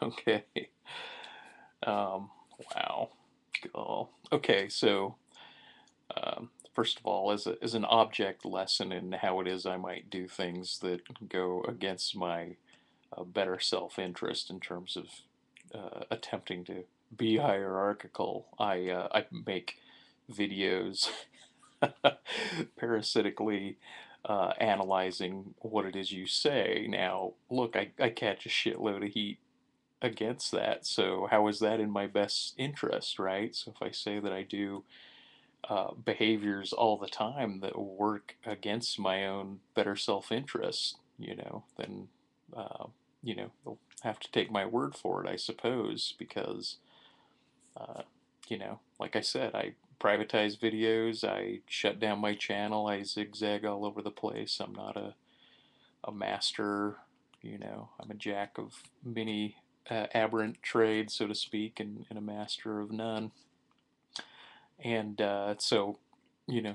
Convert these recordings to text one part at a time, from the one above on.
Okay. Um, wow. Cool. Okay, so first of all, as an object lesson in how it is I might do things that go against my better self-interest in terms of attempting to be hierarchical, I make videos parasitically analyzing what it is you say. Now, look, I catch a shitload of heat against that, so how is that in my best interest, right? So if I say that I do behaviors all the time that work against my own better self-interest, then they'll have to take my word for it, I suppose, because uh, like I said, I privatize videos, I shut down my channel, I zigzag all over the place. I'm not a master, I'm a jack of many aberrant trades, so to speak, and a master of none. And so,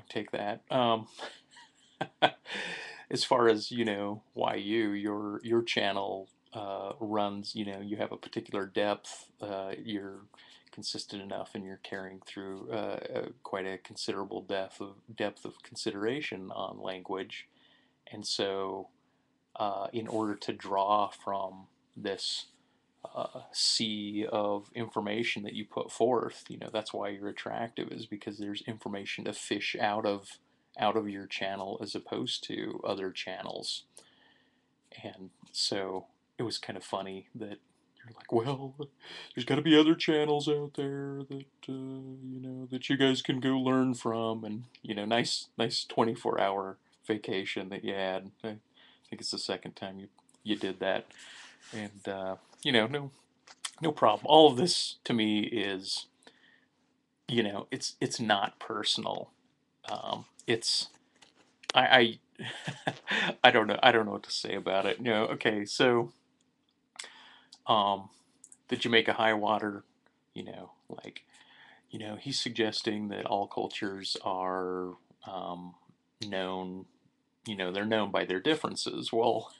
take that. As far as why your channel runs, you have a particular depth, you're consistent enough, and you're carrying through quite a considerable depth of consideration on language. And so in order to draw from this sea of information that you put forth, that's why you're attractive, is because there's information to fish out of your channel as opposed to other channels. And so it was kind of funny that you're like, well, there's got to be other channels out there that that you guys can go learn from, and nice 24-hour vacation that you had. I think it's the second time you did that, and no problem. All of this to me is, it's not personal. It's I I don't know what to say about it. Okay, so um, the Jamaica high water, like he's suggesting that all cultures are known, they're known by their differences. Well,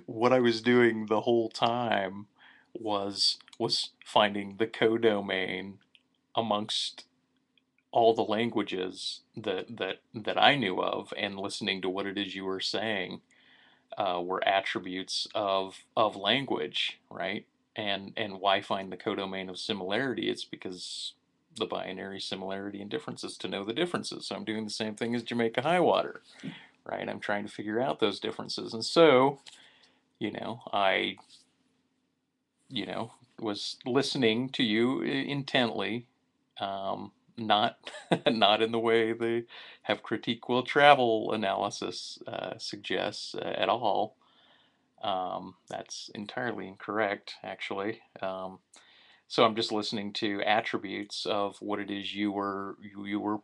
what I was doing the whole time was finding the codomain amongst all the languages that I knew of, and listening to what it is you were saying were attributes of language, right? And why find the codomain of similarity? It's because the binary similarity and differences to know the differences. So I'm doing the same thing as Jamaica high water, right? I'm trying to figure out those differences, and so I was listening to you intently, not not in the way the have critique will travel analysis suggests at all. That's entirely incorrect, actually. So I'm just listening to attributes of what it is you were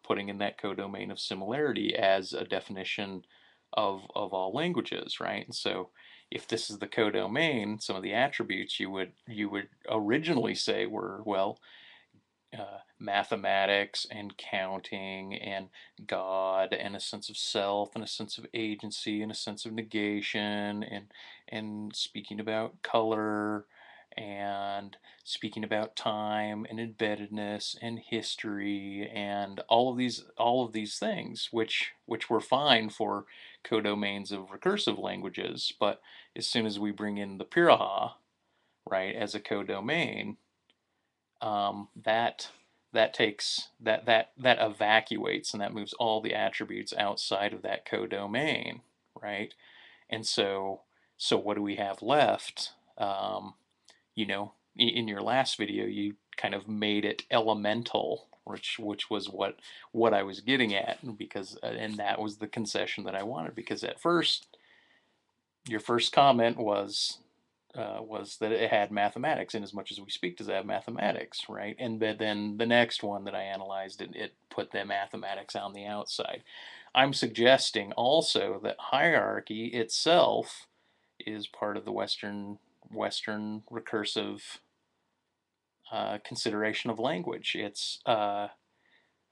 putting in that codomain of similarity as a definition of all languages, right? And so if this is the codomain, some of the attributes you would originally say were, well, mathematics and counting and God and a sense of self and a sense of agency and a sense of negation, and speaking about color and speaking about time and embeddedness and history and all of these things, which were fine for codomains of recursive languages. But as soon as we bring in the Piraha, right, as a codomain, that takes that evacuates, and that moves all the attributes outside of that codomain, right? And so what do we have left? In your last video, you kind of made it elemental, which was what I was getting at, because and that was the concession that I wanted, because at first your first comment was that it had mathematics, in as much as we speak does it have mathematics, right? And then the next one that I analyzed, it put the mathematics on the outside. I'm suggesting also that hierarchy itself is part of the Western recursive consideration of language. It's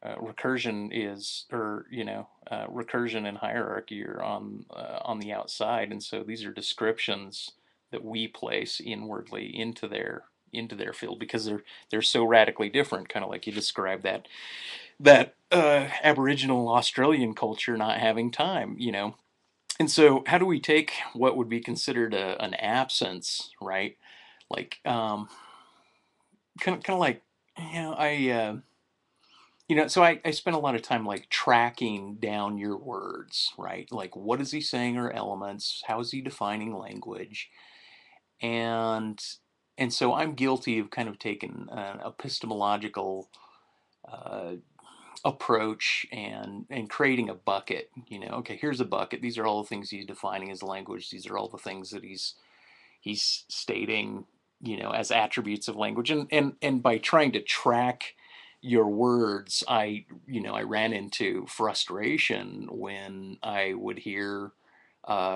recursion is, or recursion and hierarchy are on the outside, and so these are descriptions that we place inwardly into their field, because they're so radically different, kind of like you described that Aboriginal Australian culture not having time, you know. And so, how do we take what would be considered an absence, right? Like, kind of like, you know, so I spent a lot of time like tracking down your words, right? Like, what is he saying are elements? How is he defining language? And and so I'm guilty of kind of taking an epistemological uh, approach and creating a bucket. You know, okay, here's a bucket. These are all the things he's defining as language. These are all the things that he's stating, you know, as attributes of language. And by trying to track your words, I ran into frustration when I would hear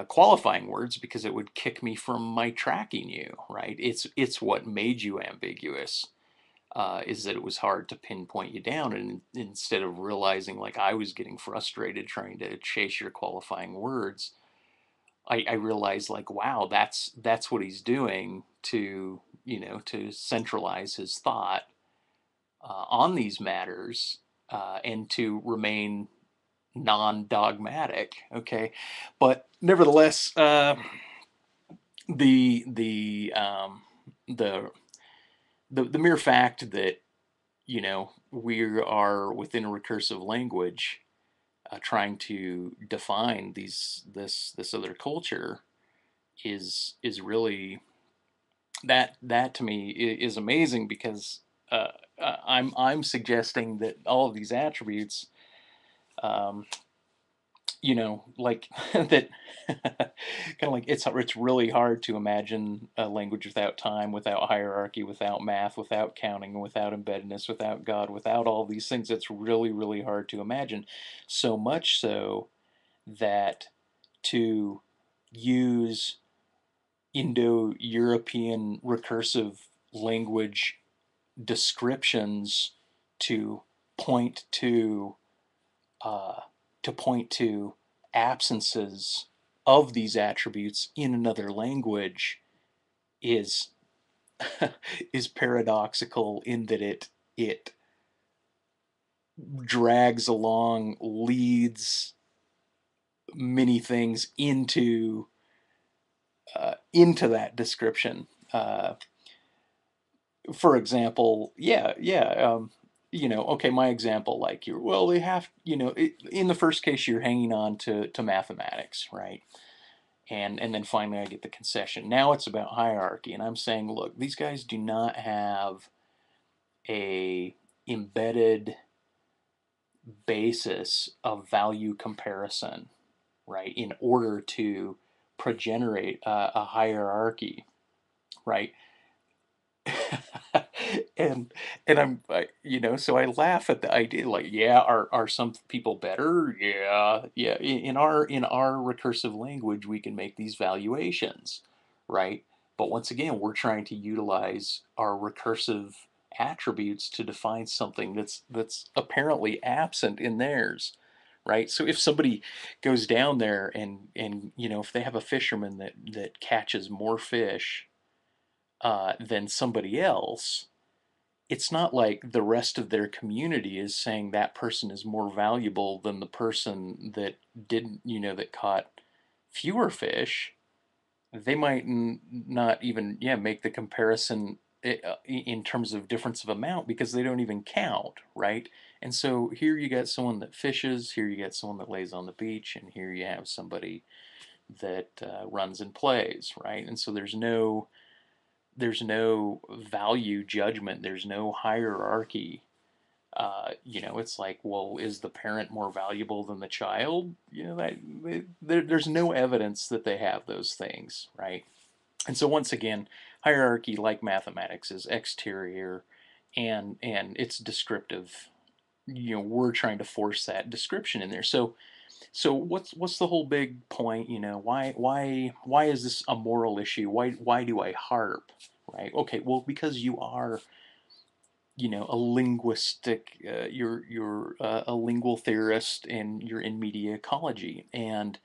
qualifying words, because it would kick me from my tracking you, right? It's what made you ambiguous, is that it was hard to pinpoint you down. And instead of realizing like I was getting frustrated trying to chase your qualifying words, I realized like, wow, that's what he's doing to, to centralize his thought on these matters, and to remain non-dogmatic. Okay, but nevertheless, the the um, the the mere fact that, we are within a recursive language, trying to define this other culture is really, that to me is amazing, because uh, I'm suggesting that all of these attributes, um, like that, kind of like it's really hard to imagine a language without time, without hierarchy, without math, without counting, without embeddedness, without God, without all these things. It's really, really hard to imagine. So much so that to use Indo-European recursive language descriptions to point to uh, point to absences of these attributes in another language is is paradoxical, in that it drags along, leads many things into that description. For example, okay, my example, like, they have, in the first case, you're hanging on to mathematics, right? And then finally I get the concession. Now it's about hierarchy, and I'm saying, look, these guys do not have a embedded basis of value comparison, right, in order to progenerate a hierarchy, right? and so I laugh at the idea, like, yeah, are some people better? Yeah, in our recursive language we can make these valuations, right? But once again, we're trying to utilize our recursive attributes to define something that's apparently absent in theirs, right? So if somebody goes down there and if they have a fisherman that catches more fish than somebody else, it's not like the rest of their community is saying that person is more valuable than the person that didn't, that caught fewer fish. They might not even, make the comparison in terms of difference of amount, because they don't even count, right? And so here you got someone that fishes, here you got someone that lays on the beach, and here you have somebody that runs and plays, right? And so there's no value judgment, there's no hierarchy. It's like, well, is the parent more valuable than the child? There's no evidence that they have those things, right? And so once again, hierarchy, like mathematics, is exterior, and it's descriptive. We're trying to force that description in there. So what's the whole big point? Why is this a moral issue? Why do I harp? Right? Okay, well, because you are, a linguistic, you're a lingual theorist, and you're in media ecology, and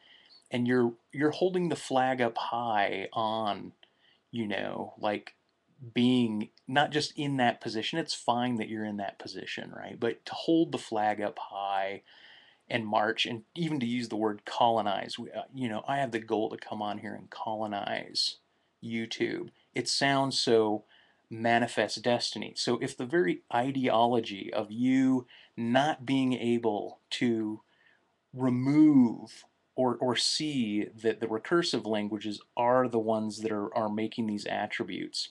you're holding the flag up high on like being not just in that position. It's fine that you're in that position, right? But to hold the flag up high and march, and even to use the word colonize. I have the goal to come on here and colonize YouTube. It sounds so manifest destiny. So if the very ideology of you not being able to remove or see that the recursive languages are the ones that are making these attributes,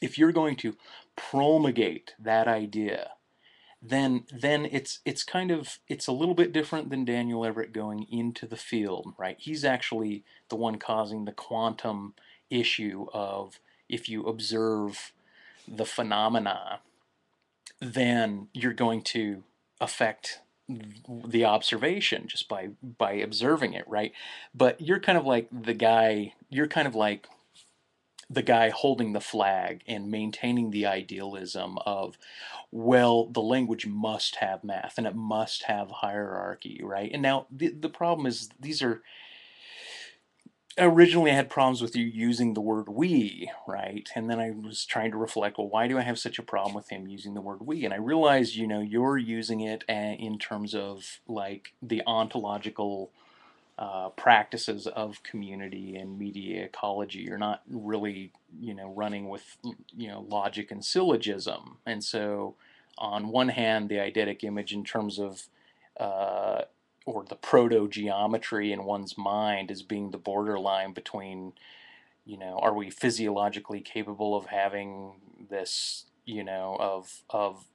if you're going to promulgate that idea, then it's a little bit different than Daniel Everett going into the field, right? He's actually the one causing the quantum issue of, if you observe the phenomena, then you're going to affect the observation just by observing it, right? But you're kind of like the guy holding the flag and maintaining the idealism of, well, the language must have math and it must have hierarchy, right? And now the problem is, these are, originally I had problems with you using the word we, right? And then I was trying to reflect, well, why do I have such a problem with him using the word we? And I realized, you're using it in terms of like the ontological practices of community and media ecology. You're not really, running with, logic and syllogism. And so, on one hand, the eidetic image in terms of, or the proto-geometry in one's mind as being the borderline between, are we physiologically capable of having this, of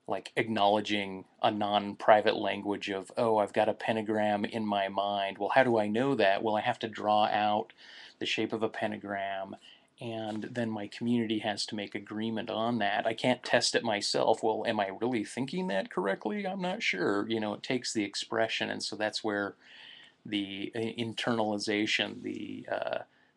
like acknowledging a non-private language of, oh, I've got a pentagram in my mind. Well, how do I know that? Well, I have to draw out the shape of a pentagram, and then my community has to make agreement on that. I can't test it myself. Well, am I really thinking that correctly? I'm not sure. It takes the expression, and so that's where the internalization, the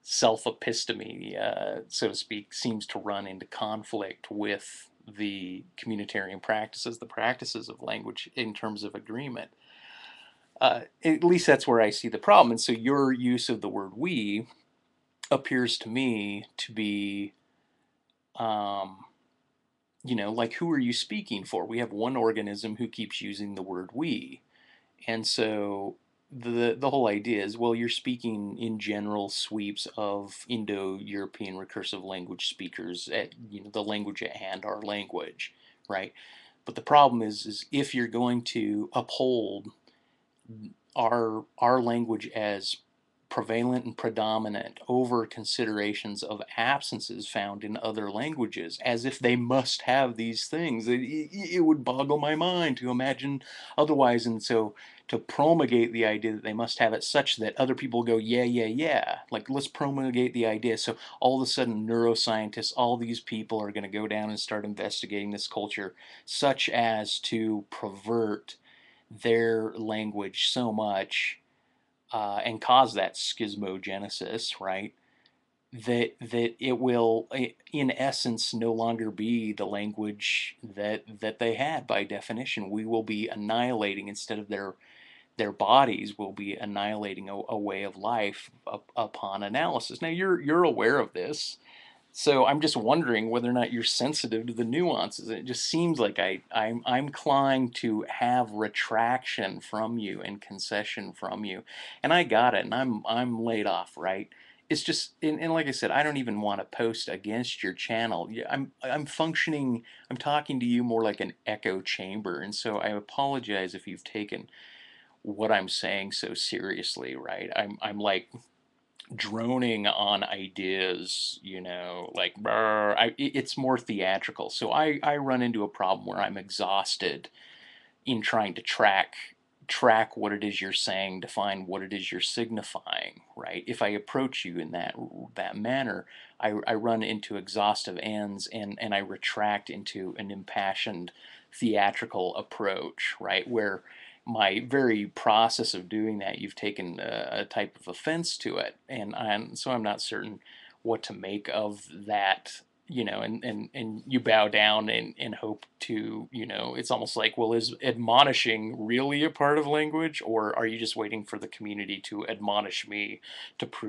self-epistemy, so to speak, seems to run into conflict with the communitarian practices, the practices of language in terms of agreement. At least that's where I see the problem. And so your use of the word we appears to me to be, like, who are you speaking for? We have one organism who keeps using the word we. And so the whole idea is, well, you're speaking in general sweeps of Indo-European recursive language speakers at, the language at hand, our language, right? But the problem is if you're going to uphold our language as prevalent and predominant over considerations of absences found in other languages, as if they must have these things. It would boggle my mind to imagine otherwise. And so to promulgate the idea that they must have it such that other people go, yeah, yeah, yeah, like, let's promulgate the idea. So all of a sudden, neuroscientists, all these people are going to go down and start investigating this culture, such as to pervert their language so much, and cause that schismogenesis, right? That it will, in essence, no longer be the language that they had by definition. We will be annihilating, instead of their bodies will be annihilating a way of life upon analysis. Now you're aware of this, so I'm just wondering whether or not you're sensitive to the nuances. It just seems like I'm inclined to have retraction from you and concession from you, and I got it, and I'm laid off, right? It's just, and like I said, I don't even want to post against your channel. Yeah, I'm functioning. I'm talking to you more like an echo chamber, and so I apologize if you've taken what I'm saying so seriously, right? I'm like droning on ideas, like, it's more theatrical. So I run into a problem where I'm exhausted in trying to track what it is you're saying, define what it is you're signifying, right? If I approach you in that manner, I run into exhaustive ends, and I retract into an impassioned theatrical approach, right? Where my very process of doing that, you've taken a type of offense to it, and so I'm not certain what to make of that, and you bow down and hope to, it's almost like, well, is admonishing really a part of language, or are you just waiting for the community to admonish me to prove